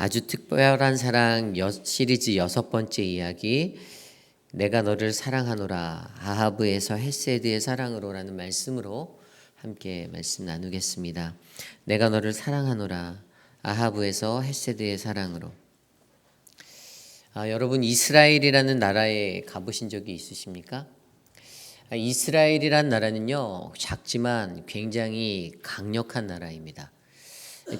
아주 특별한 사랑 시리즈 6번째 이야기, 내가 너를 사랑하노라, 아하브에서 헷세드의 사랑으로라는 말씀으로 함께 말씀 나누겠습니다. 내가 너를 사랑하노라, 아하브에서 헷세드의 사랑으로. 여러분, 이스라엘이라는 나라에 가보신 적이 있으십니까? 이스라엘이란 나라는요, 작지만 굉장히 강력한 나라입니다.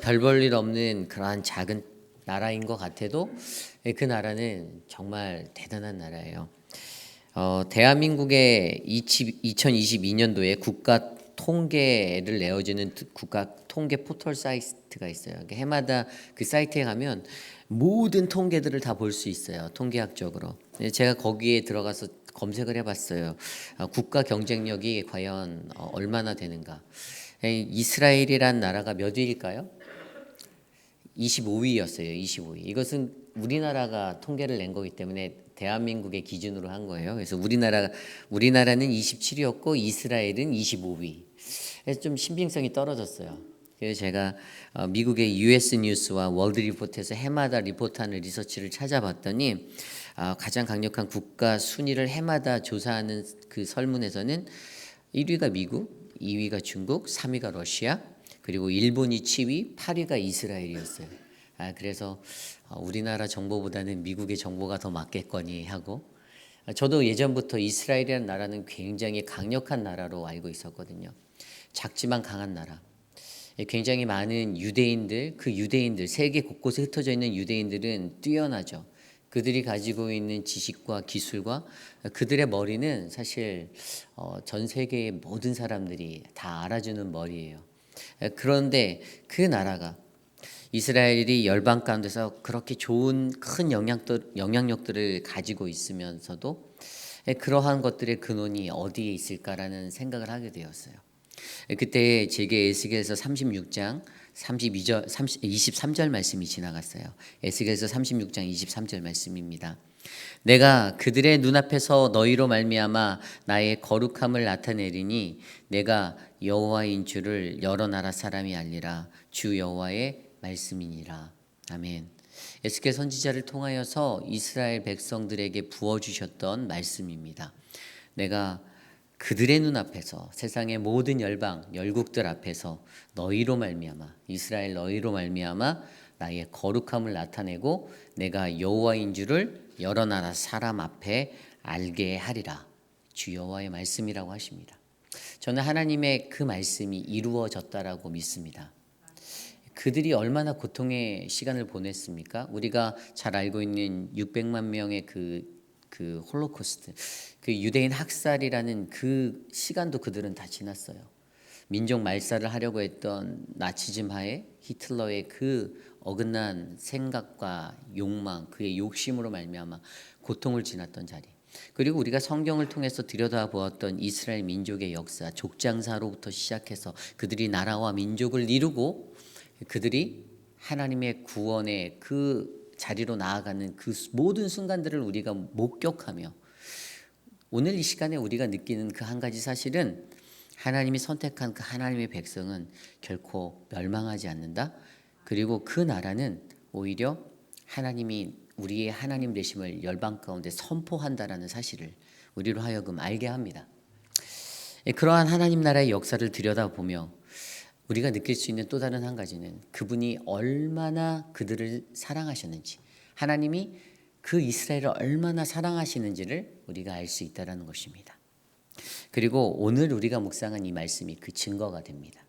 별 볼 일 없는 그러한 작은 나라인 것 같아도 그 나라는 정말 대단한 나라예요. 대한민국의 2022년도에 국가 통계를 내어주는 국가 통계 포털 사이트가 있어요. 해마다 그 사이트에 가면 모든 통계들을 다 볼 수 있어요. 통계학적으로. 제가 거기에 들어가서 검색을 해봤어요. 국가 경쟁력이 과연 얼마나 되는가. 이스라엘이란 나라가 몇 위일까요? 25위였어요. 25위. 이것은 우리나라가 통계를 낸 거기 때문에 대한민국의 기준으로 한 거예요. 그래서 우리나라는 27위였고 이스라엘은 25위. 그래서 좀 신빙성이 떨어졌어요. 그래서 제가 미국의 US 뉴스와 월드 리포트에서 해마다 리포트하는 리서치를 찾아봤더니 가장 강력한 국가 순위를 해마다 조사하는 그 설문에서는 1위가 미국, 2위가 중국, 3위가 러시아, 그리고 일본이 7위, 8위가 이스라엘이었어요. 그래서 우리나라 정보보다는 미국의 정보가 더 맞겠거니 하고, 저도 예전부터 이스라엘이라는 나라는 굉장히 강력한 나라로 알고 있었거든요. 작지만 강한 나라. 굉장히 많은 유대인들, 그 유대인들, 세계 곳곳에 흩어져 있는 유대인들은 뛰어나죠. 그들이 가지고 있는 지식과 기술과 그들의 머리는 사실 전 세계의 모든 사람들이 다 알아주는 머리예요. 그런데 그 나라가 이스라엘이 열방 가운데서 그렇게 좋은 큰 영향력들을 가지고 있으면서도 그러한 것들의 근원이 어디에 있을까라는 생각을 하게 되었어요. 그때 제게 에스겔서 36장 23절 말씀이 지나갔어요. 에스겔서 36장 23절 말씀입니다. 내가 그들의 눈앞에서 너희로 말미암아 나의 거룩함을 나타내리니 내가 여호와인 줄을 여러 나라 사람이 알리라. 주 여호와의 말씀이니라. 아멘. 에스겔 선지자를 통하여서 이스라엘 백성들에게 부어주셨던 말씀입니다. 내가 그들의 눈앞에서 세상의 모든 열방 열국들 앞에서 너희로 말미암아 이스라엘 너희로 말미암아 나의 거룩함을 나타내고 내가 여호와인 줄을 여러 나라 사람 앞에 알게 하리라. 주 여호와의 말씀이라고 하십니다. 저는 하나님의 그 말씀이 이루어졌다라고 믿습니다. 그들이 얼마나 고통의 시간을 보냈습니까? 우리가 잘 알고 있는 600만 명의 그 홀로코스트, 그 유대인 학살이라는 그 시간도 그들은 다 지났어요. 민족 말살을 하려고 했던 나치즘 하에 히틀러의 그 어긋난 생각과 욕망, 그의 욕심으로 말미암아 고통을 지났던 자리. 그리고 우리가 성경을 통해서 들여다보았던 이스라엘 민족의 역사, 족장사로부터 시작해서 그들이 나라와 민족을 이루고 그들이 하나님의 구원의 그 자리로 나아가는 그 모든 순간들을 우리가 목격하며 오늘 이 시간에 우리가 느끼는 그 한 가지 사실은 하나님이 선택한 그 하나님의 백성은 결코 멸망하지 않는다. 그리고 그 나라는 오히려 하나님이 우리의 하나님 되심을 열방 가운데 선포한다라는 사실을 우리로 하여금 알게 합니다. 그러한 하나님 나라의 역사를 들여다보며 우리가 느낄 수 있는 또 다른 한 가지는 그분이 얼마나 그들을 사랑하셨는지, 하나님이 그 이스라엘을 얼마나 사랑하시는지를 우리가 알 수 있다는 것입니다. 그리고 오늘 우리가 묵상한 이 말씀이 그 증거가 됩니다.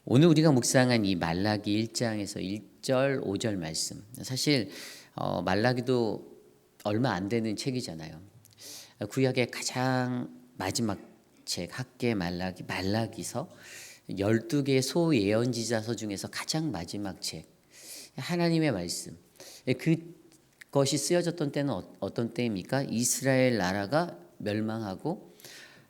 오늘 우리가 묵상한 이 말라기 1장에서 1절 5절 말씀, 사실 말라기도 얼마 안 되는 책이잖아요. 구약의 가장 마지막 책 학개 말라기서 12개의 소예언지자서 중에서 가장 마지막 책, 하나님의 말씀. 그것이 쓰여졌던 때는 어떤 때입니까? 이스라엘 나라가 멸망하고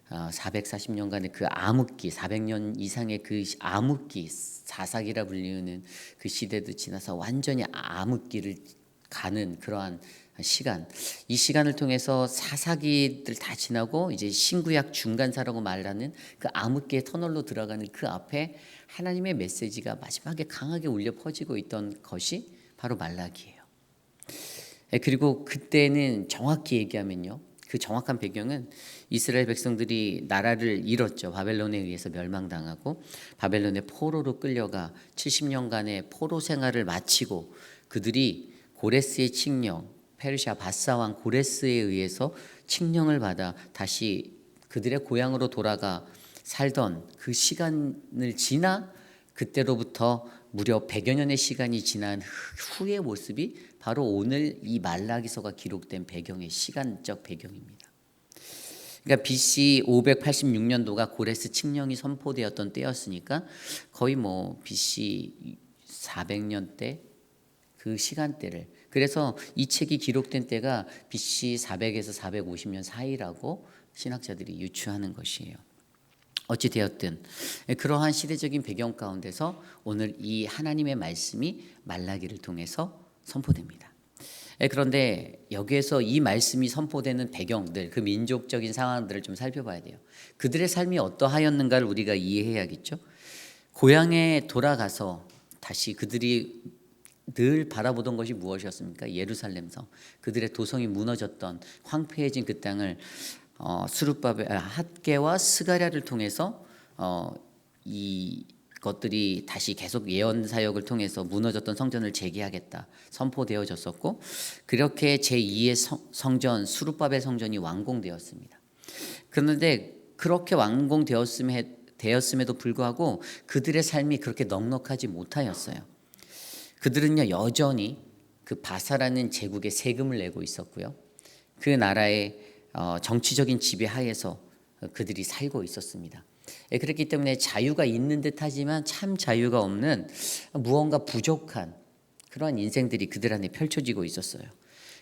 440년간의 그 암흑기, 400년 이상의 그 암흑기, 사사기라 불리는 그 시대도 지나서 완전히 암흑기를 가는 그러한 시간, 이 시간을 통해서 사사기들 다 지나고 이제 신구약 중간사라고 말하는 그 암흑기의 터널로 들어가는 그 앞에 하나님의 메시지가 마지막에 강하게 울려 퍼지고 있던 것이 바로 말라기예요. 그리고 그때는 정확히 얘기하면요, 그 정확한 배경은 이스라엘 백성들이 나라를 잃었죠. 바벨론에 의해서 멸망당하고 바벨론의 포로로 끌려가 70년간의 포로 생활을 마치고 그들이 고레스의 칙령, 페르시아 바사왕 고레스에 의해서 칙령을 받아 다시 그들의 고향으로 돌아가 살던 그 시간을 지나 그때로부터 무려 100여 년의 시간이 지난 후의 모습이 바로 오늘 이 말라기서가 기록된 배경의 시간적 배경입니다. 그러니까 BC 586년도가 고레스 칙령이 선포되었던 때였으니까 거의 뭐 BC 400년대 그 시간대를, 그래서 이 책이 기록된 때가 BC 400에서 450년 사이라고 신학자들이 유추하는 것이에요. 어찌 되었든 그러한 시대적인 배경 가운데서 오늘 이 하나님의 말씀이 말라기를 통해서 선포됩니다. 그런데 여기에서 이 말씀이 선포되는 배경들, 그 민족적인 상황들을 좀 살펴봐야 돼요. 그들의 삶이 어떠하였는가를 우리가 이해해야겠죠. 고향에 돌아가서 다시 그들이 늘 바라보던 것이 무엇이었습니까? 예루살렘 성, 그들의 도성이 무너졌던 황폐해진 그 땅을 핫게와 스가랴를 통해서 이 것들이 다시 계속 예언 사역을 통해서 무너졌던 성전을 재개하겠다 선포되어졌었고, 그렇게 제2의 성전 수룹바벨 성전이 완공되었습니다. 그런데 그렇게 완공되었음에도 불구하고 그들의 삶이 그렇게 넉넉하지 못하였어요. 그들은요 여전히 그 바사라는 제국에 세금을 내고 있었고요, 그 나라의 정치적인 지배하에서 그들이 살고 있었습니다. 그렇기 때문에 자유가 있는 듯하지만 참 자유가 없는 무언가 부족한 그러한 인생들이 그들 안에 펼쳐지고 있었어요.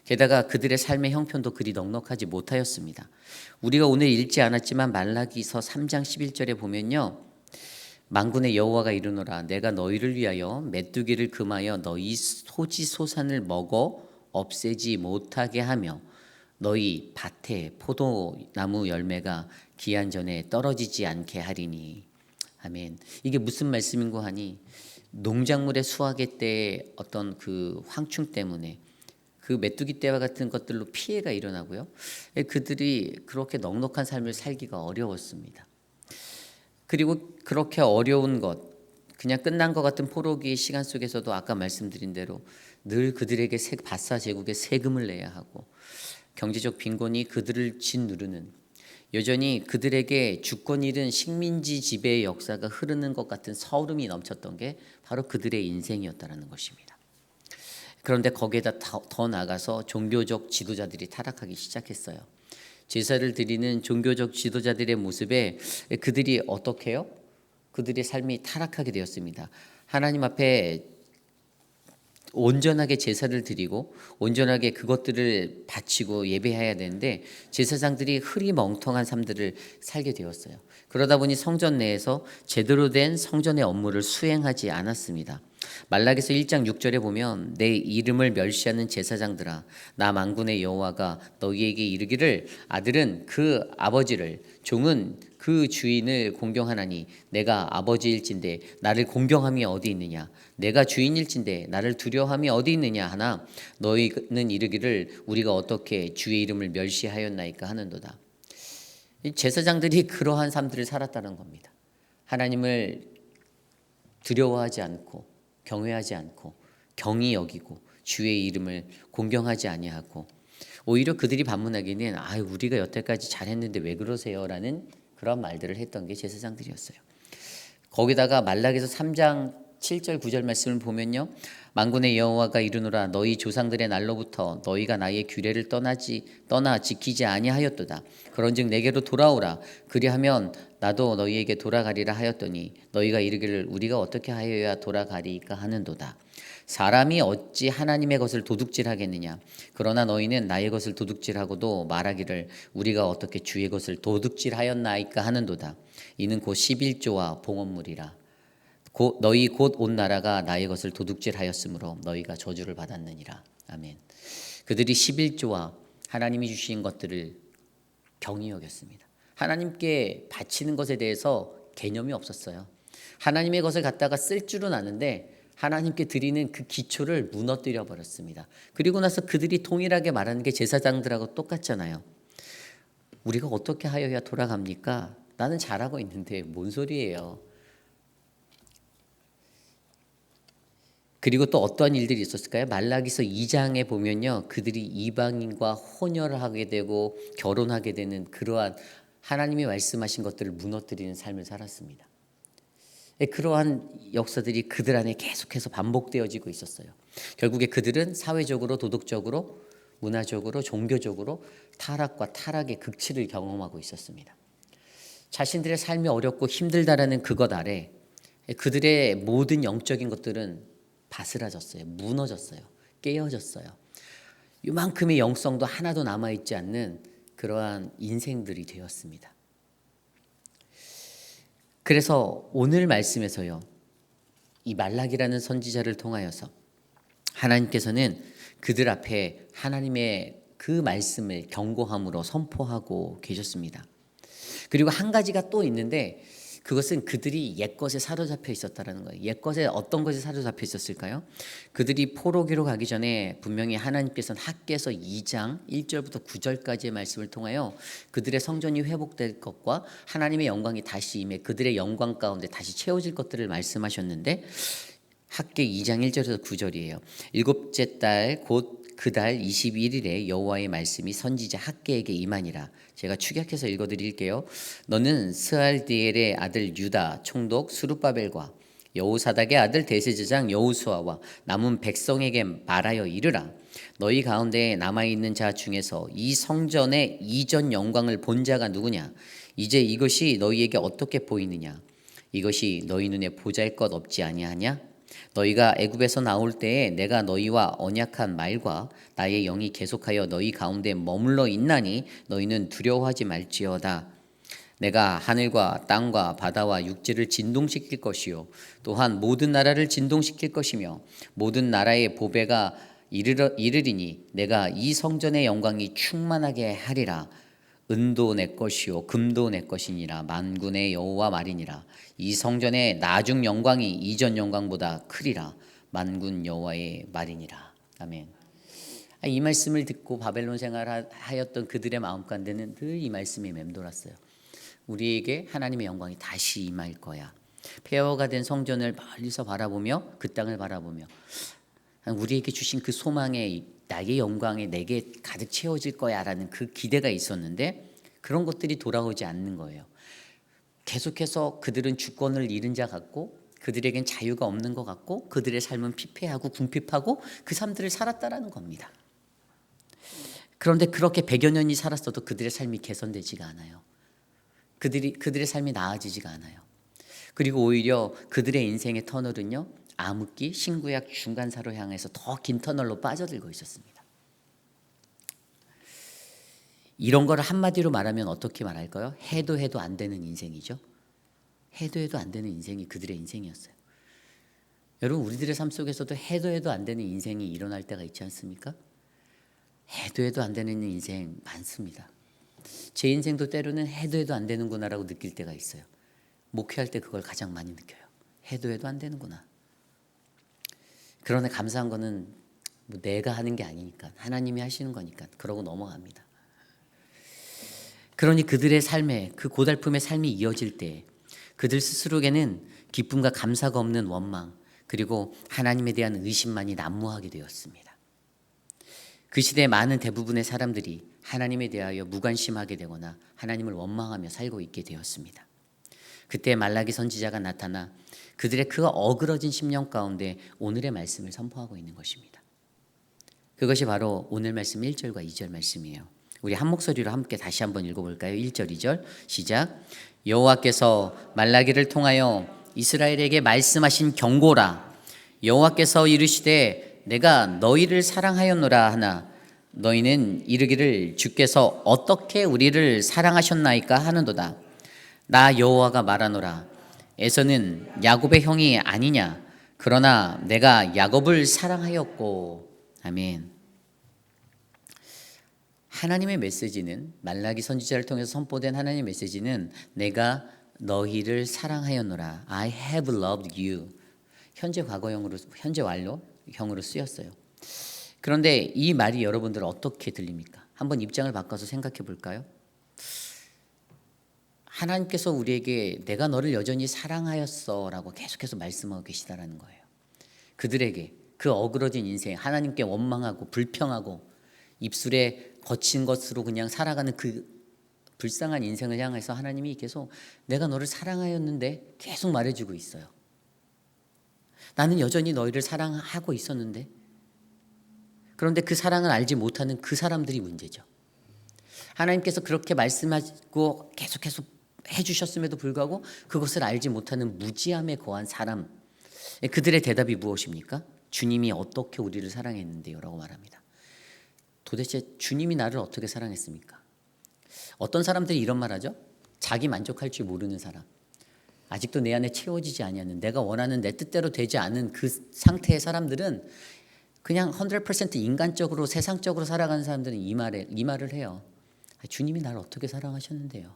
게다가 그들의 삶의 형편도 그리 넉넉하지 못하였습니다. 우리가 오늘 읽지 않았지만 말라기서 3장 11절에 보면요, 만군의 여호와가 이르노라 내가 너희를 위하여 메뚜기를 금하여 너희 소지 소산을 먹어 없애지 못하게 하며 너희 밭에 포도나무 열매가 기한 전에 떨어지지 않게 하리니. 아멘. 이게 무슨 말씀인고 하니 농작물의 수확의 때의 어떤 그 황충 때문에 그 메뚜기 떼와 같은 것들로 피해가 일어나고요, 그들이 그렇게 넉넉한 삶을 살기가 어려웠습니다. 그리고 그렇게 어려운 것, 그냥 끝난 것 같은 포로기의 시간 속에서도 아까 말씀드린 대로 늘 그들에게 바사 제국에 세금을 내야 하고 경제적 빈곤이 그들을 짓누르는, 여전히 그들에게 주권 잃은 식민지 지배의 역사가 흐르는 것 같은 서름이 넘쳤던 게 바로 그들의 인생이었다는 것입니다. 그런데 거기에다 더 나가서 종교적 지도자들이 타락하기 시작했어요. 제사를 드리는 종교적 지도자들의 모습에 그들이 어떻게 해요? 그들의 삶이 타락하게 되었습니다. 하나님 앞에 온전하게 제사를 드리고 온전하게 그것들을 바치고 예배해야 되는데 제사장들이 흐리멍텅한 삶들을 살게 되었어요. 그러다 보니 성전 내에서 제대로 된 성전의 업무를 수행하지 않았습니다. 말라기서 1장 6절에 보면 내 이름을 멸시하는 제사장들아 나 만군의 여호와가 너희에게 이르기를 아들은 그 아버지를 종은 그 주인을 공경하나니 내가 아버지일진데 나를 공경함이 어디 있느냐, 내가 주인일진데 나를 두려워함이 어디 있느냐 하나 너희는 이르기를 우리가 어떻게 주의 이름을 멸시하였나이까 하는도다. 제사장들이 그러한 삶들을 살았다는 겁니다. 하나님을 두려워하지 않고 경외하지 않고 경히 여기고 주의 이름을 공경하지 아니하고 오히려 그들이 반문하기는 우리가 여태까지 잘했는데 왜 그러세요? 라는 그런 말들을 했던 게 제사장들이었어요. 거기다가 말라기서 3장 7절 9절 말씀을 보면요, 만군의 여호와가 이르노라 너희 조상들의 날로부터 너희가 나의 규례를 떠나 지키지 아니하였도다. 그런즉 내게로 돌아오라 그리하면 나도 너희에게 돌아가리라 하였더니 너희가 이르기를 우리가 어떻게 하여야 돌아가리까 하는도다. 사람이 어찌 하나님의 것을 도둑질하겠느냐, 그러나 너희는 나의 것을 도둑질하고도 말하기를 우리가 어떻게 주의 것을 도둑질하였나이까 하는도다. 이는 곧 11조와 봉헌물이라. 너희 곧 온 나라가 나의 것을 도둑질하였으므로 너희가 저주를 받았느니라. 아멘. 그들이 11조와 하나님이 주신 것들을 경히 여겼습니다. 하나님께 바치는 것에 대해서 개념이 없었어요. 하나님의 것을 갖다가 쓸 줄은 아는데 하나님께 드리는 그 기초를 무너뜨려 버렸습니다. 그리고 나서 그들이 동일하게 말하는 게 제사장들하고 똑같잖아요. 우리가 어떻게 하여야 돌아갑니까? 나는 잘하고 있는데 뭔 소리예요. 그리고 또 어떠한 일들이 있었을까요? 말라기서 2장에 보면요, 그들이 이방인과 혼혈을 하게 되고 결혼하게 되는 그러한 하나님이 말씀하신 것들을 무너뜨리는 삶을 살았습니다. 그러한 역사들이 그들 안에 계속해서 반복되어지고 있었어요. 결국에 그들은 사회적으로, 도덕적으로, 문화적으로, 종교적으로 타락과 타락의 극치를 경험하고 있었습니다. 자신들의 삶이 어렵고 힘들다라는 그것 아래 그들의 모든 영적인 것들은 바스라졌어요. 무너졌어요. 깨어졌어요. 이만큼의 영성도 하나도 남아있지 않는 그러한 인생들이 되었습니다. 그래서 오늘 말씀에서요, 이 말라기라는 선지자를 통하여서 하나님께서는 그들 앞에 하나님의 그 말씀을 경고함으로 선포하고 계셨습니다. 그리고 한 가지가 또 있는데 그것은 그들이 옛것에 사로잡혀 있었다는 거예요. 옛것에 어떤 것에 사로잡혀 있었을까요? 그들이 포로기로 가기 전에 분명히 하나님께서는 학개서 2장 1절부터 9절까지의 말씀을 통하여 그들의 성전이 회복될 것과 하나님의 영광이 다시 임해 그들의 영광 가운데 다시 채워질 것들을 말씀하셨는데 학개 2장 1절에서 9절이에요. 일곱째 달 곧 그 달 21일에 여호와의 말씀이 선지자 학개에게 임하니라. 제가 축약해서 읽어드릴게요. 너는 스알디엘의 아들 유다 총독 스룹바벨과 여호사닥의 아들 대제사장 여호수아와 남은 백성에게 말하여 이르라. 너희 가운데 남아있는 자 중에서 이 성전의 이전 영광을 본 자가 누구냐? 이제 이것이 너희에게 어떻게 보이느냐? 이것이 너희 눈에 보잘것 없지 아니하냐? 너희가 애굽에서 나올 때에 내가 너희와 언약한 말과 나의 영이 계속하여 너희 가운데 머물러 있나니 너희는 두려워하지 말지어다. 내가 하늘과 땅과 바다와 육지를 진동시킬 것이요 또한 모든 나라를 진동시킬 것이며 모든 나라의 보배가 이르리니 내가 이 성전의 영광이 충만하게 하리라. 은도 내 것이요 금도 내 것이니라. 만군의 여호와 말이니라. 이 성전의 나중 영광이 이전 영광보다 크리라. 만군 여호와의 말이니라. 아멘. 이 말씀을 듣고 바벨론 생활하였던 그들의 마음 가운데는 늘 이 말씀이 맴돌았어요. 우리에게 하나님의 영광이 다시 임할 거야. 폐허가 된 성전을 멀리서 바라보며 그 땅을 바라보며 우리에게 주신 그 소망의 나의 영광에 내게 가득 채워질 거야라는 그 기대가 있었는데 그런 것들이 돌아오지 않는 거예요. 계속해서 그들은 주권을 잃은 자 같고 그들에겐 자유가 없는 것 같고 그들의 삶은 피폐하고 궁핍하고 그 삶들을 살았다라는 겁니다. 그런데 그렇게 100여 년이 살았어도 그들의 삶이 개선되지가 않아요. 그들의 삶이 나아지지가 않아요. 그리고 오히려 그들의 인생의 터널은요, 암흑기, 신구약 중간사로 향해서 더 긴 터널로 빠져들고 있었습니다. 이런 걸 한마디로 말하면 어떻게 말할까요? 해도 해도 안 되는 인생이죠. 해도 해도 안 되는 인생이 그들의 인생이었어요. 여러분, 우리들의 삶 속에서도 해도 해도 안 되는 인생이 일어날 때가 있지 않습니까? 해도 해도 안 되는 인생 많습니다. 제 인생도 때로는 해도 해도 안 되는구나라고 느낄 때가 있어요. 목회할 때 그걸 가장 많이 느껴요. 해도 해도 안 되는구나. 그러나 감사한 거는 뭐 내가 하는 게 아니니까 하나님이 하시는 거니까 그러고 넘어갑니다. 그러니 그들의 삶에 그 고달픔의 삶이 이어질 때 그들 스스로에게는 기쁨과 감사가 없는 원망 그리고 하나님에 대한 의심만이 난무하게 되었습니다. 그 시대의 많은 대부분의 사람들이 하나님에 대하여 무관심하게 되거나 하나님을 원망하며 살고 있게 되었습니다. 그때 말라기 선지자가 나타나 그들의 그 어그러진 심령 가운데 오늘의 말씀을 선포하고 있는 것입니다. 그것이 바로 오늘 말씀 1절과 2절 말씀이에요. 우리 한 목소리로 함께 다시 한번 읽어볼까요? 1절 2절 시작. 여호와께서 말라기를 통하여 이스라엘에게 말씀하신 경고라. 여호와께서 이르시되 내가 너희를 사랑하였노라 하나 너희는 이르기를 주께서 어떻게 우리를 사랑하셨나이까 하는도다. 나 여호와가 말하노라. 에서는 야곱의 형이 아니냐. 그러나 내가 야곱을 사랑하였고. 아멘. 하나님의 메시지는 말라기 선지자를 통해서 선포된 하나님의 메시지는 내가 너희를 사랑하였노라. I have loved you. 현재 과거형으로 현재 완료형으로 쓰였어요. 그런데 이 말이 여러분들 어떻게 들립니까? 한번 입장을 바꿔서 생각해 볼까요? 하나님께서 우리에게 내가 너를 여전히 사랑하였어라고 계속해서 말씀하고 계시다라는 거예요. 그들에게 그 어그러진 인생, 하나님께 원망하고 불평하고 입술에 거친 것으로 그냥 살아가는 그 불쌍한 인생을 향해서 하나님이 계속 내가 너를 사랑하였는데 계속 말해주고 있어요. 나는 여전히 너희를 사랑하고 있었는데, 그런데 그 사랑을 알지 못하는 그 사람들이 문제죠. 하나님께서 그렇게 말씀하고 계속해서 해주셨음에도 불구하고 그것을 알지 못하는 무지함에 거한 사람, 그들의 대답이 무엇입니까? 주님이 어떻게 우리를 사랑했는데요? 라고 말합니다. 도대체 주님이 나를 어떻게 사랑했습니까? 어떤 사람들이 이런 말 하죠? 자기 만족할 줄 모르는 사람, 아직도 내 안에 채워지지 아니하는, 내가 원하는 내 뜻대로 되지 않은 그 상태의 사람들은 그냥 100% 인간적으로 세상적으로 살아가는 사람들은 이 말을 해요. 주님이 나를 어떻게 사랑하셨는데요?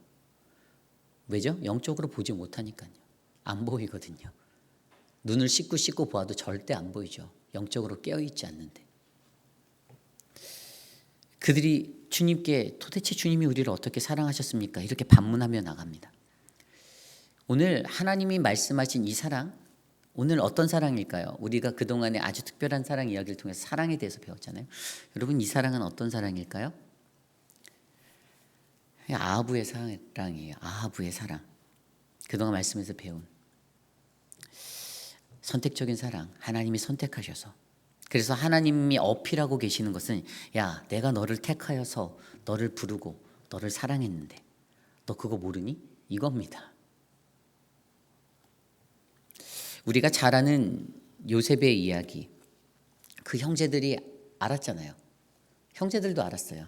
왜죠? 영적으로 보지 못하니까요. 안 보이거든요. 눈을 씻고 보아도 절대 안 보이죠. 영적으로 깨어있지 않는데. 그들이 주님께 도대체 주님이 우리를 어떻게 사랑하셨습니까? 이렇게 반문하며 나갑니다. 오늘 하나님이 말씀하신 이 사랑, 오늘 어떤 사랑일까요? 우리가 그동안에 아주 특별한 사랑 이야기를 통해서 사랑에 대해서 배웠잖아요. 여러분, 이 사랑은 어떤 사랑일까요? 아하브의 사랑이에요. 아하브의 사랑. 그동안 말씀에서 배운 선택적인 사랑. 하나님이 선택하셔서, 그래서 하나님이 어필하고 계시는 것은, 야, 내가 너를 택하여서 너를 부르고 너를 사랑했는데 너 그거 모르니? 이겁니다. 우리가 잘 아는 요셉의 이야기, 그 형제들이 알았잖아요. 형제들도 알았어요.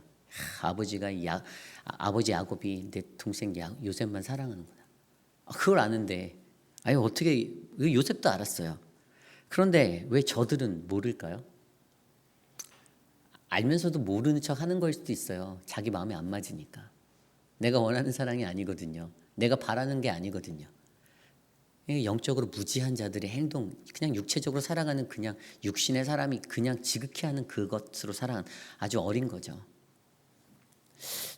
아버지 야곱이 내 동생 요셉만 사랑하는구나. 그걸 아는데, 어떻게, 요셉도 알았어요. 그런데 왜 저들은 모를까요? 알면서도 모르는 척 하는 걸 수도 있어요. 자기 마음에 안 맞으니까. 내가 원하는 사랑이 아니거든요. 내가 바라는 게 아니거든요. 영적으로 무지한 자들의 행동, 그냥 육체적으로 살아가는 그냥 육신의 사람이 그냥 지극히 하는 그것으로 살아가는 아주 어린 거죠.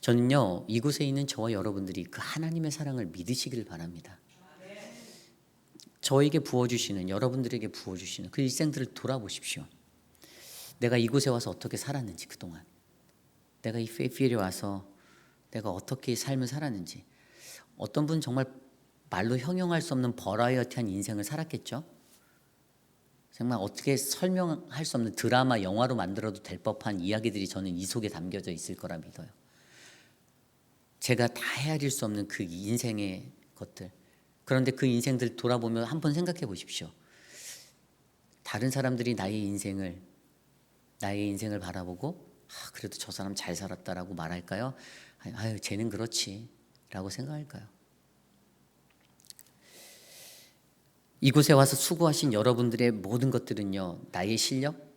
저는요, 이곳에 있는 저와 여러분들이 그 하나님의 사랑을 믿으시기를 바랍니다. 저에게 부어주시는, 여러분들에게 부어주시는 그 일생들을 돌아보십시오. 내가 이곳에 와서 어떻게 살았는지, 그동안 내가 이 페이필에 와서 내가 어떻게 삶을 살았는지. 어떤 분 정말 말로 형용할 수 없는 버라이어티한 인생을 살았겠죠. 정말 어떻게 설명할 수 없는 드라마, 영화로 만들어도 될 법한 이야기들이 저는 이 속에 담겨져 있을 거라 믿어요. 제가 다 헤아릴 수 없는 그 인생의 것들. 그런데 그 인생들 돌아보면 한번 생각해 보십시오. 다른 사람들이 나의 인생을 바라보고 그래도 저 사람 잘 살았다라고 말할까요? 아유, 쟤는 그렇지 라고 생각할까요? 이곳에 와서 수고하신 여러분들의 모든 것들은요, 나의 실력,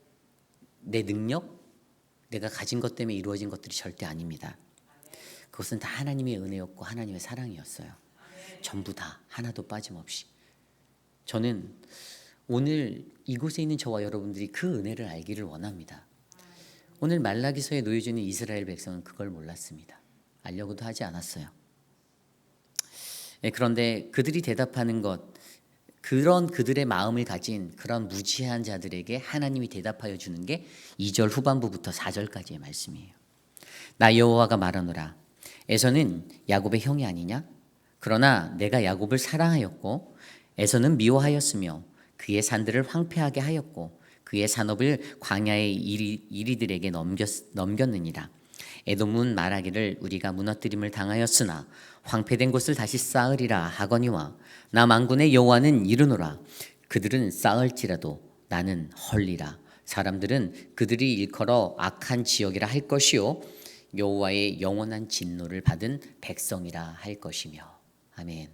내 능력, 내가 가진 것 때문에 이루어진 것들이 절대 아닙니다. 그것은 다 하나님의 은혜였고 하나님의 사랑이었어요. 전부 다 하나도 빠짐없이. 저는 오늘 이곳에 있는 저와 여러분들이 그 은혜를 알기를 원합니다. 오늘 말라기서에 놓여져 있는 이스라엘 백성은 그걸 몰랐습니다. 알려고도 하지 않았어요. 그런데 그들이 대답하는 것, 그런 그들의 마음을 가진 그런 무지한 자들에게 하나님이 대답하여 주는 게 2절 후반부부터 4절까지의 말씀이에요. 나 여호와가 말하노라. 에서는 야곱의 형이 아니냐? 그러나 내가 야곱을 사랑하였고 에서는 미워하였으며 그의 산들을 황폐하게 하였고 그의 산업을 광야의 이리들에게 넘겼느니라. 에돔은 말하기를 우리가 무너뜨림을 당하였으나 황폐된 곳을 다시 쌓으리라 하거니와 나 만군의 여호와는 이르노라. 그들은 쌓을지라도 나는 헐리라. 사람들은 그들이 일컬어 악한 지역이라 할 것이요 여호와의 영원한 진노를 받은 백성이라 할 것이며. 아멘.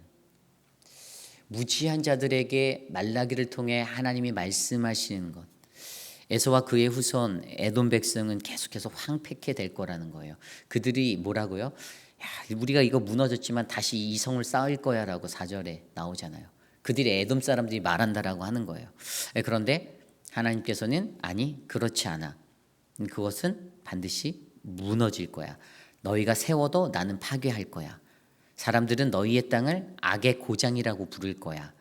무지한 자들에게 말라기를 통해 하나님이 말씀하시는 것, 에서와 그의 후손 에돔 백성은 계속해서 황폐케 될 거라는 거예요. 그들이 뭐라고요? 야, 우리가 이거 무너졌지만 다시 이 성을 쌓을 거야 라고 4절에 나오잖아요. 그들이 에돔 사람들이 말한다라고 하는 거예요. 그런데 하나님께서는 아니 그렇지 않아. 그것은 반드시 무너질 거야. 너희가 세워도 나는 파괴할 거야. 사람들은 너희의 땅을 악의 고장이라고 부를 거야.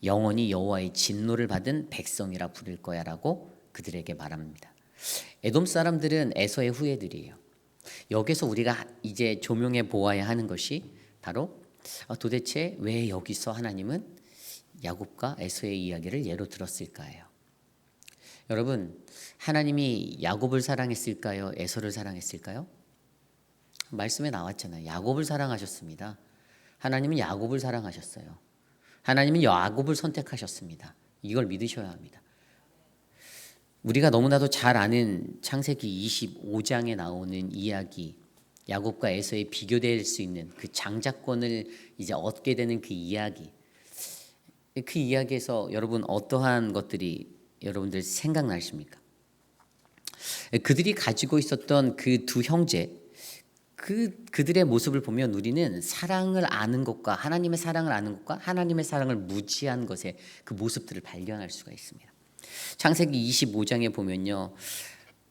영원히 여호와의 진노를 받은 백성이라 부를 거야라고 그들에게 말합니다. 에돔 사람들은 에서의 후예들이에요. 여기서 우리가 이제 조명해 보아야 하는 것이 바로 도대체 왜 여기서 하나님은 야곱과 에서의 이야기를 예로 들었을까요? 여러분, 하나님이 야곱을 사랑했을까요? 에서를 사랑했을까요? 말씀에 나왔잖아요. 야곱을 사랑하셨습니다. 하나님은 야곱을 사랑하셨어요. 하나님은 야곱을 선택하셨습니다. 이걸 믿으셔야 합니다. 우리가 너무나도 잘 아는 창세기 25장에 나오는 이야기, 야곱과 에서의 비교될 수 있는 그 장자권을 이제 얻게 되는 그 이야기, 그 이야기에서 여러분 어떠한 것들이 여러분들 생각나십니까? 그들이 가지고 있었던 그 두 형제, 그들의 모습을 보면 우리는 사랑을 아는 것과 하나님의 사랑을 아는 것과 하나님의 사랑을 무지한 것의 그 모습들을 발견할 수가 있습니다. 창세기 25장에 보면요,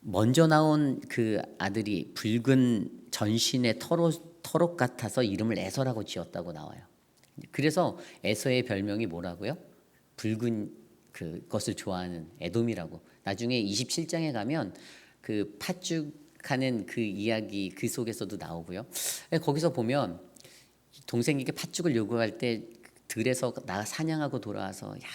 먼저 나온 그 아들이 붉은 전신의 털옷 같아서 이름을 에서라고 지었다고 나와요. 그래서 에서의 별명이 뭐라고요? 붉은 그것을 좋아하는 에돔이라고. 나중에 27장에 가면 그 팥죽하는 그 이야기 그 속에서도 나오고요. 거기서 보면 동생에게 팥죽을 요구할 때 들에서 나 사냥하고 돌아와서 야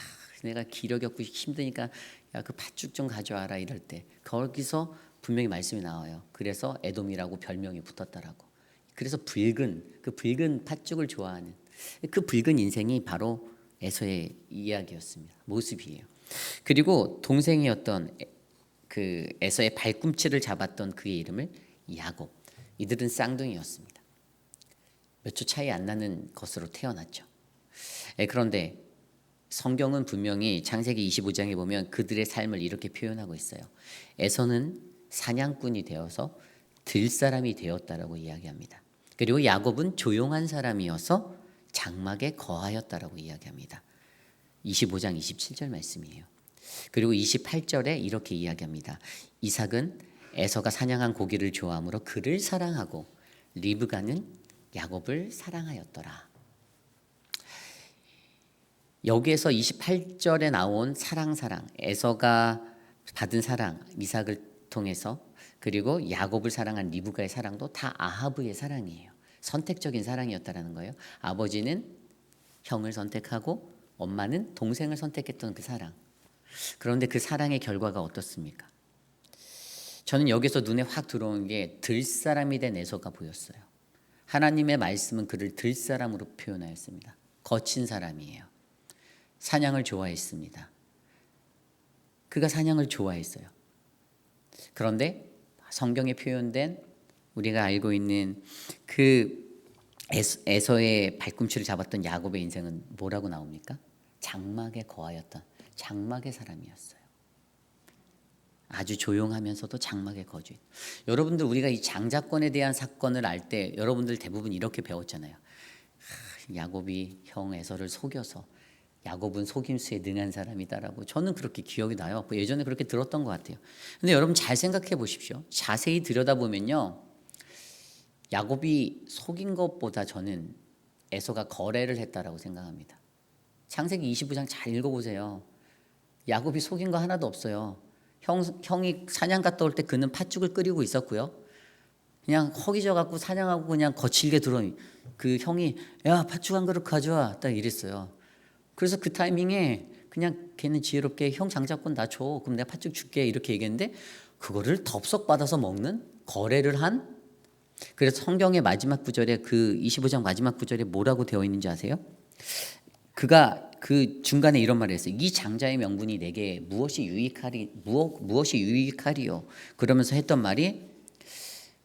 내가 기력이 없고 힘드니까 야 그 팥죽 좀 가져와라 이럴 때 거기서 분명히 말씀이 나와요. 그래서 에돔이라고 별명이 붙었다라고. 그래서 그 붉은 팥죽을 좋아하는 그 붉은 인생이 바로 에서의 이야기였습니다. 모습이에요. 그리고 동생이었던 그 에서의 발꿈치를 잡았던 그의 이름을 야곱. 이들은 쌍둥이였습니다. 몇 초 차이 안 나는 것으로 태어났죠. 그런데 성경은 분명히 창세기 25장에 보면 그들의 삶을 이렇게 표현하고 있어요. 에서는 사냥꾼이 되어서 들사람이 되었다라고 이야기합니다. 그리고 야곱은 조용한 사람이어서 장막에 거하였다라고 이야기합니다. 25장 27절 말씀이에요. 그리고 28절에 이렇게 이야기합니다. 이삭은 에서가 사냥한 고기를 좋아하므로 그를 사랑하고 리브가는 야곱을 사랑하였더라. 여기에서 28절에 나온 사랑, 에서가 받은 사랑, 이삭을 통해서 그리고 야곱을 사랑한 리브가의 사랑도 다 아하브의 사랑이에요. 선택적인 사랑이었다라는 거예요. 아버지는 형을 선택하고 엄마는 동생을 선택했던 그 사랑. 그런데 그 사랑의 결과가 어떻습니까? 저는 여기서 눈에 확 들어온 게 들사람이 된 에서가 보였어요. 하나님의 말씀은 그를 들사람으로 표현하였습니다. 거친 사람이에요. 사냥을 좋아했습니다. 그가 사냥을 좋아했어요. 그런데 성경에 표현된 우리가 알고 있는 그 에서의 발꿈치를 잡았던 야곱의 인생은 뭐라고 나옵니까? 장막에 거하였던 장막의 사람이었어요. 아주 조용하면서도 장막에 거주. 여러분들 우리가 이 장자권에 대한 사건을 알 때 여러분들 대부분 이렇게 배웠잖아요. 야곱이 형 에서를 속여서 야곱은 속임수에 능한 사람이다라고 저는 그렇게 기억이 나요. 예전에 그렇게 들었던 것 같아요. 근데 여러분 잘 생각해 보십시오. 자세히 들여다보면요. 야곱이 속인 것보다 저는 에서가 거래를 했다라고 생각합니다. 창세기 25장 잘 읽어보세요. 야곱이 속인 거 하나도 없어요. 형이 사냥 갔다 올 때 그는 팥죽을 끓이고 있었고요. 그냥 허기져 갖고 사냥하고 그냥 거칠게 들어오니 그 형이 야 팥죽 한 그릇 가져와 딱 이랬어요. 그래서 그 타이밍에 그냥 걔는 지혜롭게 형 장자권 나 줘. 그럼 내가 팥죽 줄게 이렇게 얘기했는데 그거를 덥석 받아서 먹는 거래를 한. 그래서 성경의 마지막 구절에 그 25장 마지막 구절에 뭐라고 되어 있는지 아세요? 그가 그 중간에 이런 말을 했어요. 이 장자의 명분이 내게 무엇이 유익하리요? 그러면서 했던 말이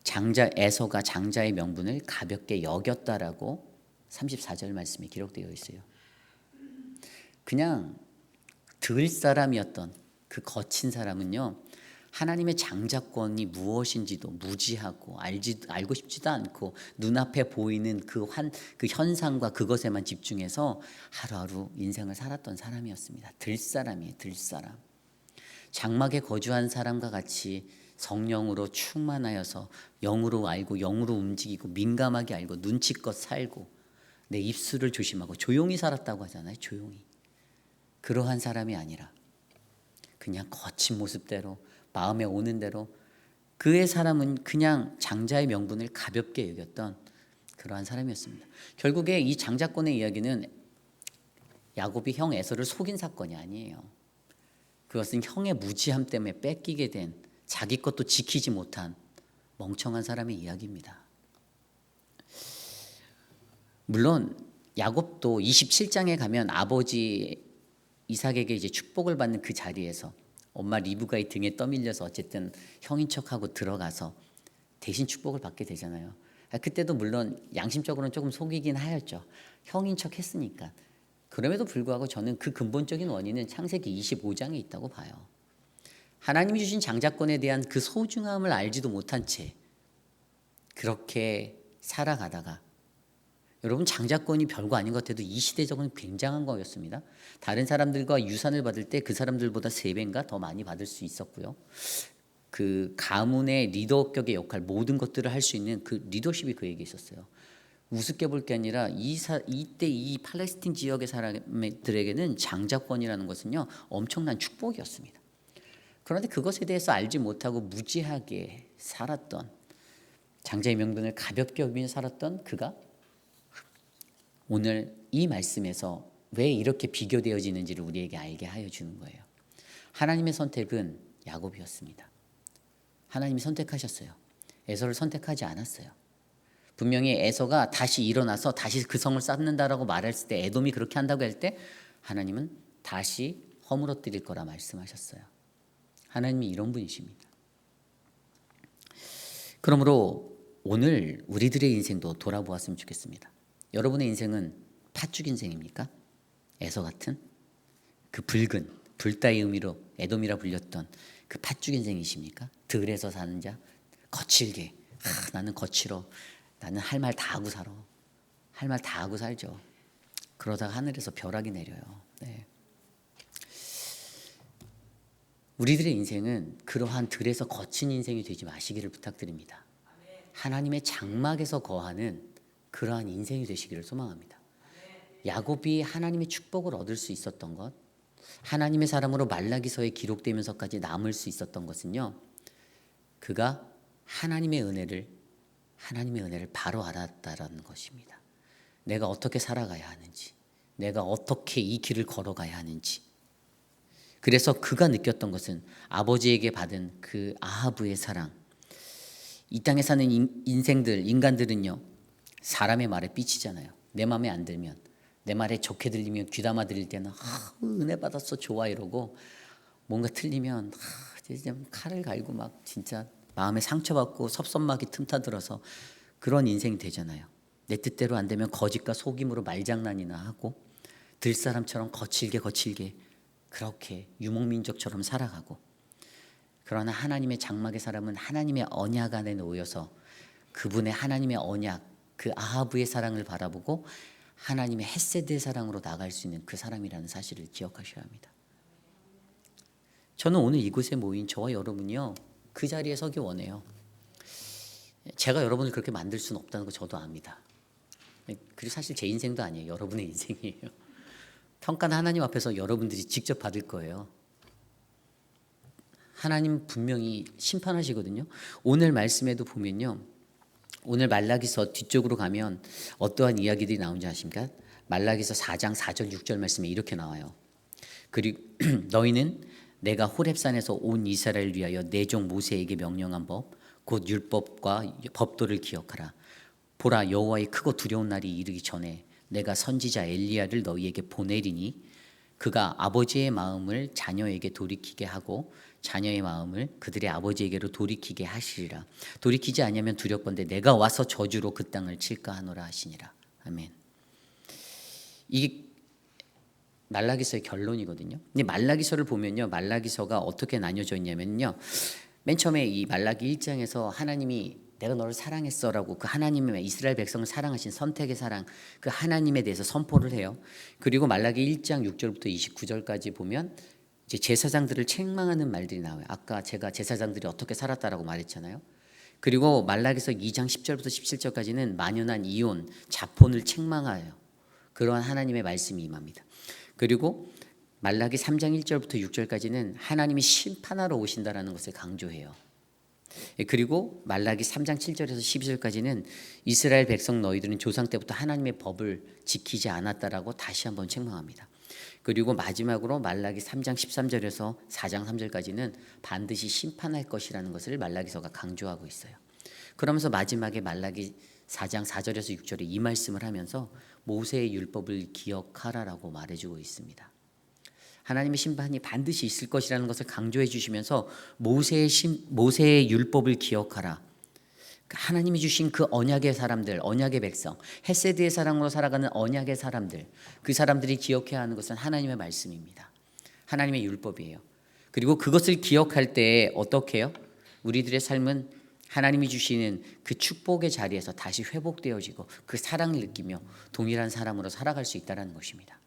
장자 에서가 장자의 명분을 가볍게 여겼다라고 34절 말씀이 기록되어 있어요. 그냥 들 사람이었던 그 거친 사람은요 하나님의 장자권이 무엇인지도 무지하고 알고 싶지도 않고 눈앞에 보이는 그 현상과 그것에만 집중해서 하루하루 인생을 살았던 사람이었습니다. 들사람이에요. 들사람. 장막에 거주한 사람과 같이 성령으로 충만하여서 영으로 알고 영으로 움직이고 민감하게 알고 눈치껏 살고 내 입술을 조심하고 조용히 살았다고 하잖아요. 조용히. 그러한 사람이 아니라 그냥 거친 모습대로 마음에 오는 대로 그의 사람은 그냥 장자의 명분을 가볍게 여겼던 그러한 사람이었습니다. 결국에 이 장자권의 이야기는 야곱이 형 에서를 속인 사건이 아니에요. 그것은 형의 무지함 때문에 뺏기게 된 자기 것도 지키지 못한 멍청한 사람의 이야기입니다. 물론 야곱도 27장에 가면 아버지 이삭에게 이제 축복을 받는 그 자리에서 엄마 리브가의 등에 떠밀려서 어쨌든 형인 척하고 들어가서 대신 축복을 받게 되잖아요. 그때도 물론 양심적으로는 조금 속이긴 하였죠. 형인 척 했으니까. 그럼에도 불구하고 저는 그 근본적인 원인은 창세기 25장에 있다고 봐요. 하나님이 주신 장자권에 대한 그 소중함을 알지도 못한 채 그렇게 살아가다가 여러분 장자권이 별거 아닌 것 같아도 이 시대적으로는 굉장한 거였습니다. 다른 사람들과 유산을 받을 때 그 사람들보다 3배인가 더 많이 받을 수 있었고요. 그 가문의 리더격의 역할 모든 것들을 할 수 있는 그 리더십이 그에게 있었어요. 우습게 볼 게 아니라 이때 이 팔레스틴 지역의 사람들에게는 장자권이라는 것은요 엄청난 축복이었습니다. 그런데 그것에 대해서 알지 못하고 무지하게 살았던 장자의 명분을 가볍게 여기며 살았던 그가 오늘 이 말씀에서 왜 이렇게 비교되어지는지를 우리에게 알게 하여 주는 거예요. 하나님의 선택은 야곱이었습니다. 하나님이 선택하셨어요. 에서를 선택하지 않았어요. 분명히 에서가 다시 일어나서 다시 그 성을 쌓는다라고 말했을 때 에돔이 그렇게 한다고 할 때 하나님은 다시 허물어뜨릴 거라 말씀하셨어요. 하나님이 이런 분이십니다. 그러므로 오늘 우리들의 인생도 돌아보았으면 좋겠습니다. 여러분의 인생은 팥죽 인생입니까? 에서 같은 그 붉은 불따의 의미로 에돔이라 불렸던 그 팥죽 인생이십니까? 들에서 사는 자 거칠게 나는 거칠어 나는 할 말 다 하고 살아 할 말 다 하고 살죠. 그러다가 하늘에서 벼락이 내려요. 네. 우리들의 인생은 그러한 들에서 거친 인생이 되지 마시기를 부탁드립니다. 하나님의 장막에서 거하는 그러한 인생이 되시기를 소망합니다. 야곱이 하나님의 축복을 얻을 수 있었던 것, 하나님의 사람으로 말라기서에 기록되면서까지 남을 수 있었던 것은요, 그가 하나님의 은혜를 바로 알았다라는 것입니다. 내가 어떻게 살아가야 하는지, 내가 어떻게 이 길을 걸어가야 하는지. 그래서 그가 느꼈던 것은 아버지에게 받은 그 아하브의 사랑. 이 땅에 사는 인간들은요, 사람의 말에 삐치잖아요. 내 마음에 안 들면, 내 말에 좋게 들리면 귀담아 들릴 때는 은혜 받았어 좋아 이러고, 뭔가 틀리면 이제 칼을 갈고 막 진짜 마음에 상처받고 섭섭하게 틈타들어서 그런 인생이 되잖아요. 내 뜻대로 안 되면 거짓과 속임으로 말장난이나 하고 들사람처럼 거칠게 그렇게 유목민족처럼 살아가고, 그러나 하나님의 장막의 사람은 하나님의 언약 안에 놓여서 그분의 하나님의 언약, 그 아하브의 사랑을 바라보고 하나님의 헷세드의 사랑으로 나갈 수 있는 그 사람이라는 사실을 기억하셔야 합니다. 저는 오늘 이곳에 모인 저와 여러분이요, 그 자리에 서기 원해요. 제가 여러분을 그렇게 만들 수는 없다는 거 저도 압니다. 그리고 사실 제 인생도 아니에요. 여러분의 인생이에요. 평가는 하나님 앞에서 여러분들이 직접 받을 거예요. 하나님 분명히 심판하시거든요. 오늘 말씀에도 보면요, 오늘 말라기서 뒤쪽으로 가면 어떠한 이야기들이 나오는지 아십니까? 말라기서 4장 4절 6절 말씀에 이렇게 나와요. 그리고 너희는 내가 호렙산에서 온 이스라엘을 위하여 내 종 모세에게 명령한 법 곧 율법과 법도를 기억하라. 보라, 여호와의 크고 두려운 날이 이르기 전에 내가 선지자 엘리야를 너희에게 보내리니 그가 아버지의 마음을 자녀에게 돌이키게 하고 자녀의 마음을 그들의 아버지에게로 돌이키게 하시리라. 돌이키지 아니하면 두렵건대 내가 와서 저주로 그 땅을 칠까 하노라 하시니라. 아멘. 이 말라기서의 결론이거든요. 근데 말라기서를 보면요, 말라기서가 어떻게 나뉘어져 있냐면요, 맨 처음에 이 말라기 1장에서 하나님이 내가 너를 사랑했어라고 그 하나님의 이스라엘 백성을 사랑하신 선택의 사랑, 그 하나님에 대해서 선포를 해요. 그리고 말라기 1장 6절부터 29절까지 보면 이제 제사장들을 책망하는 말들이 나와요. 아까 제가 제사장들이 어떻게 살았다라고 말했잖아요. 그리고 말라기서 2장 10절부터 17절까지는 만연한 이혼, 자폰을 책망하여 그러한 하나님의 말씀이 임합니다. 그리고 말라기 3장 1절부터 6절까지는 하나님이 심판하러 오신다라는 것을 강조해요. 그리고 말라기 3장 7절에서 12절까지는 이스라엘 백성 너희들은 조상 때부터 하나님의 법을 지키지 않았다라고 다시 한번 책망합니다. 그리고 마지막으로 말라기 3장 13절에서 4장 3절까지는 반드시 심판할 것이라는 것을 말라기서가 강조하고 있어요. 그러면서 마지막에 말라기 4장 4절에서 6절에 이 말씀을 하면서 모세의 율법을 기억하라라고 말해주고 있습니다. 하나님의 심판이 반드시 있을 것이라는 것을 강조해 주시면서 모세의 율법을 기억하라. 하나님이 주신 그 언약의 사람들, 언약의 백성, 헤세드의 사랑으로 살아가는 언약의 사람들, 그 사람들이 기억해야 하는 것은 하나님의 말씀입니다. 하나님의 율법이에요. 그리고 그것을 기억할 때 어떻게 해요? 우리들의 삶은 하나님이 주시는 그 축복의 자리에서 다시 회복되어지고 그 사랑을 느끼며 동일한 사람으로 살아갈 수 있다는 것입니다.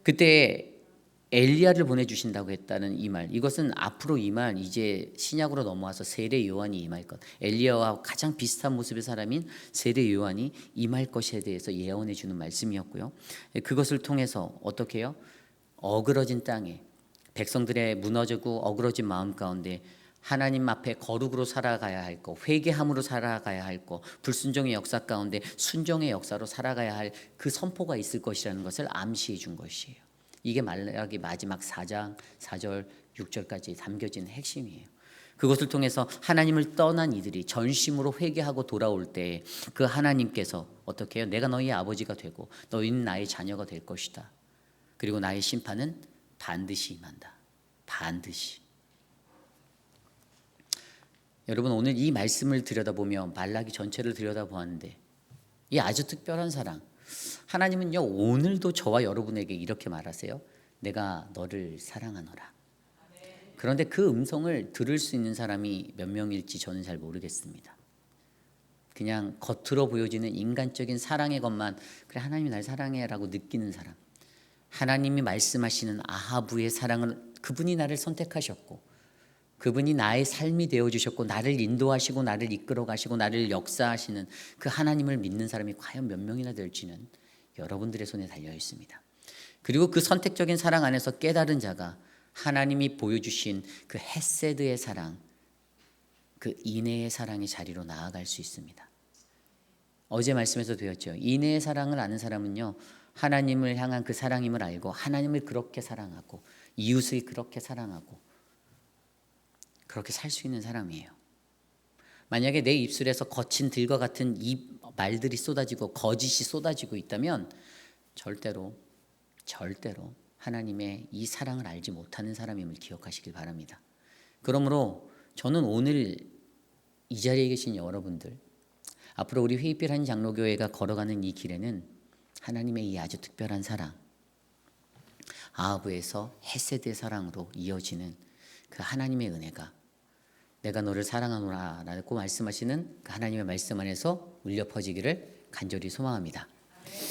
그때 엘리야를 보내주신다고 했다는 이 말, 이것은 앞으로 임할 이제 신약으로 넘어와서 세례 요한이 임할 것, 엘리야와 가장 비슷한 모습의 사람인 세례 요한이 임할 것에 대해서 예언해 주는 말씀이었고요. 그것을 통해서 어떻게 해요? 어그러진 땅에 백성들의 무너지고 어그러진 마음 가운데 하나님 앞에 거룩으로 살아가야 할 것, 회개함으로 살아가야 할 것, 불순종의 역사 가운데 순종의 역사로 살아가야 할 그 선포가 있을 것이라는 것을 암시해 준 것이에요. 이게 말라기 마지막 4장 4절 6절까지 담겨진 핵심이에요. 그것을 통해서 하나님을 떠난 이들이 전심으로 회개하고 돌아올 때 그 하나님께서 어떻게 해요? 내가 너희의 아버지가 되고 너희는 나의 자녀가 될 것이다. 그리고 나의 심판은 반드시 임한다. 반드시. 여러분, 오늘 이 말씀을 들여다보며 말라기 전체를 들여다보았는데 이 아주 특별한 사랑, 하나님은요 오늘도 저와 여러분에게 이렇게 말하세요. 내가 너를 사랑하노라. 그런데 그 음성을 들을 수 있는 사람이 몇 명일지 저는 잘 모르겠습니다. 그냥 겉으로 보여지는 인간적인 사랑의 것만, 그래 하나님이 날 사랑해라고 느끼는 사람, 하나님이 말씀하시는 아하부의 사랑을, 그분이 나를 선택하셨고 그분이 나의 삶이 되어주셨고 나를 인도하시고 나를 이끌어 가시고 나를 역사하시는 그 하나님을 믿는 사람이 과연 몇 명이나 될지는 여러분들의 손에 달려 있습니다. 그리고 그 선택적인 사랑 안에서 깨달은 자가 하나님이 보여주신 그 헤세드의 사랑, 그 인애의 사랑의 자리로 나아갈 수 있습니다. 어제 말씀에서 되었죠. 인애의 사랑을 아는 사람은요 하나님을 향한 그 사랑임을 알고 하나님을 그렇게 사랑하고 이웃을 그렇게 사랑하고 그렇게 살 수 있는 사람이에요. 만약에 내 입술에서 거친 들과 같은 이 말들이 쏟아지고 거짓이 쏟아지고 있다면 절대로 하나님의 이 사랑을 알지 못하는 사람임을 기억하시길 바랍니다. 그러므로 저는 오늘 이 자리에 계신 여러분들, 앞으로 우리 회의필 한 장로교회가 걸어가는 이 길에는 하나님의 이 아주 특별한 사랑, 아하브에서 헤세드의 사랑으로 이어지는 그 하나님의 은혜가 내가 너를 사랑하노라 라고 말씀하시는 그 하나님의 말씀 안에서 울려 퍼지기를 간절히 소망합니다.